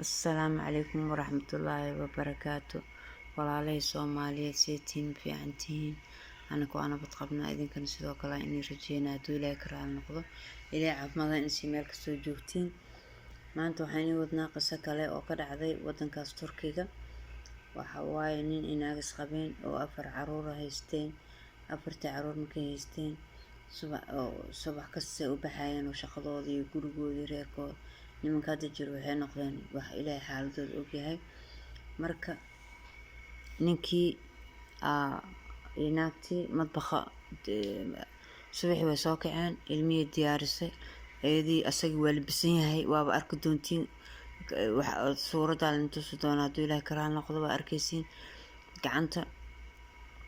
السلام عليكم ورحمة الله وبركاته. walaalay Soomaaliyeed seetiin fiicantiin anagu ana bad qabnaa idinkana sidoo kale inay rajeynaa haduu Ilaahay ka raali noqdo Ilaahay caafimaad in si meel kastoo joogtiin. maanta waxaan wadnaa qiso kale oo ka dhacday wadankaas Turkiga. waxa waaye nin inaagas qabeen oo 4 caruur haysteen. 4 caruur markay haysteen subax kasta u baxayeen oo shaqadoodii iyo gurigoodii reerkooda nimanka hadda jiro waxay noqdeen wax Ilaahay xaaladooda og yahay. marka ninkii inaagtii madbaxa subaxii way soo kaceen ilmihii diyaarisay eedii asagii waa labisan yahay waaba arki doontiin waxa suurada la tusi doona haduu Ilaahay ka raali noqdo waa arkaysiin gacanta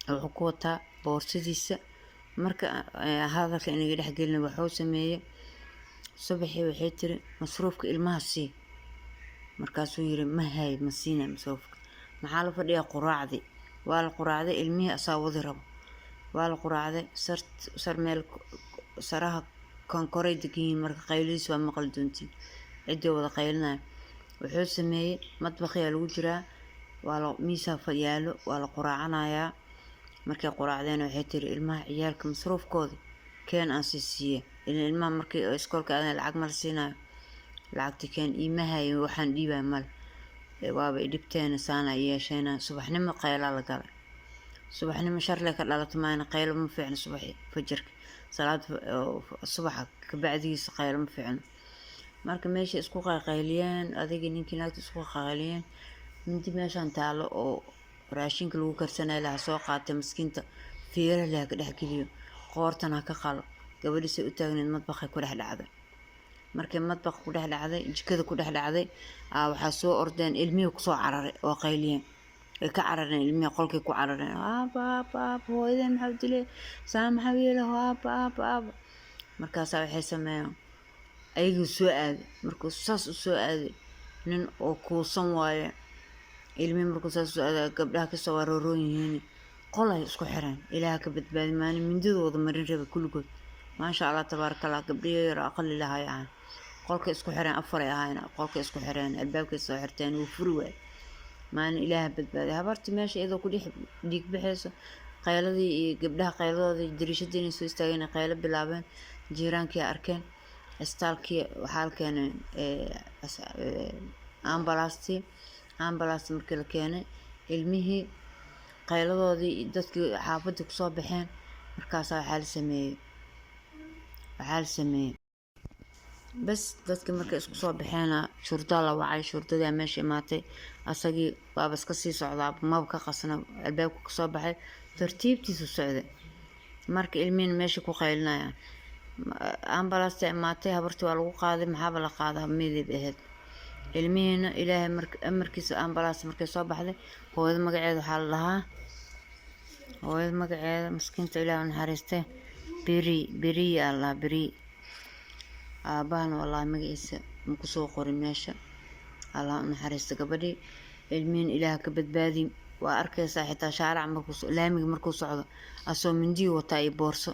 wuxuu ku wataa boorsidiisa. marka hadalka inaga dhex gelin wuxuu sameeyay subaxii waxay tiri masruufka ilmaha sii markaasuu yiri ma hay ma siina masruufka maxaa la fadhiyaa quraacdi waa la quraacday ilmihii asaa wadi rabo waa la quraacday sar meel saraha konkoray degiin marka qayliis waa maqal doontiin cidii wada qaylinay wuxuu sameeyay madbaxiya lagu jiraa waa la miisa yaalo waa la quraacanayaa. markay quraacdeen waxay tiri ilmaha ciyaalka masruufkooda keen aan siisiye ilmaha markay iskoolka aadan lacag ma siinayo lacagti keen iimahay waxaan dhiibay mal waaba idibteena saana yeeshayna subaxnimo qayla la galay subaxnimo sharle ka dhalato maayna qaylo ma fiicno subaxii fajirka salaad subaxa ka bacdiisa qaylo ma fiicno. marka meesha isku qayliyeen adiga ninkii naagta isku qayliyeen mindi meeshan taalo oo raashinka lagu karsanay la soo qaatay miskiinta fiiro leh ka dhex geliyo qoortana ka qalo gabadhiisa u taagneed madbaxa ku dhex dhacday. markay madbaxa ku dhex dhacday jikada ku dhex dhacday waxa soo ordeen ilmihi ku soo cararay oo qayliyeen ay ka carareen ilmihi qolkii ku carareen aaba hooyada maxaa dilay saamaxa wiilo aaba markaas waxay sameeyeen ayagu soo aaday markuu saas u soo aaday nin oo kuusan waaye ilmihi markuu saas soo aaday gabdhaha ka soo warooroon yihiin qolay isku xireen ilaaha ka badbaadiyay mindidooda marin raba kulligood maasha Allah tabarakallah gabdhiyo yar aqal lahaayeen qolka isku xireen afar ay ahaayeen qolka isku xireen albaabka soo xirteen uu furi waay maan ilaaha badbaadiyay habarti meesha iyadoo ku dhiig bixayso qayladii iyo gabdhaha qayladooda dariishadii soo istaageen qaylo bilaabeen jiiraankii arkeen istaalkii waxaa keenay ambalaas markii la keenay ilmihii qayladoodii dadkii xaafadda ku soo baxeen markaas waxa la sameeyay bas dadkii markay isku soo baxeena shurda la wacay shurdada meesha imaatay asagii waaba iska sii socdaa maba ka qasna albaabka ka soo baxay tartiibtiisu socday. marka ilmihiin meesha ku qaylinayaan ambalaasta imaatay habartii waa lagu qaaday maxaa la qaadaa midib ahayd ilmihiina ilaahay markiisa ambalaas markay soo baxday hooyada magaceeda waxa la dhahaa hooyada magaceeda miskiinta ilaahay naxariistay biri Allah biri aabana wallahi magaciisa ma ku soo qorin meesha Allah naxariista gabadhii ilmihiin ilaahay ka badbaadi waa arkaysaa xitaa shaaric laamiga markuu socdo asoo mindi wata ay boorso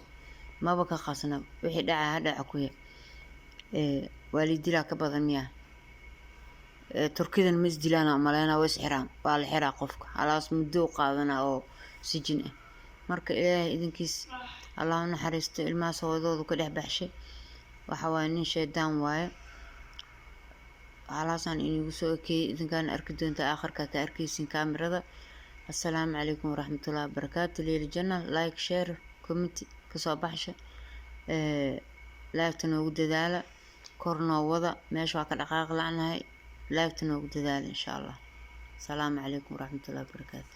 maba ka qasna wixii dhaca ku yahay waalidila ka badan miyaa Turkidan mis dilaana maleena way xiraan waa la xiraa qofka halaas muddo qaadana oo sijin ah. marka ilaahay idinkiis Allah naxariisto ilmaha hooyadooda ka dhex baxshay waxa waa nin sheedaan waaye halaasan inuu soo kay idinkaan arki doonta aakhirka ka arkaysin kaamirada. assalaamu calaykum waraxmatullaahi wabarakaatuh leeli janna like share comment ka soo baxsha like noogu dadaala korno wada meesha waa ka dhaqaaq la'anahay like noogu dadaala insha Allah. السلام عليكم ورحمة الله وبركاته.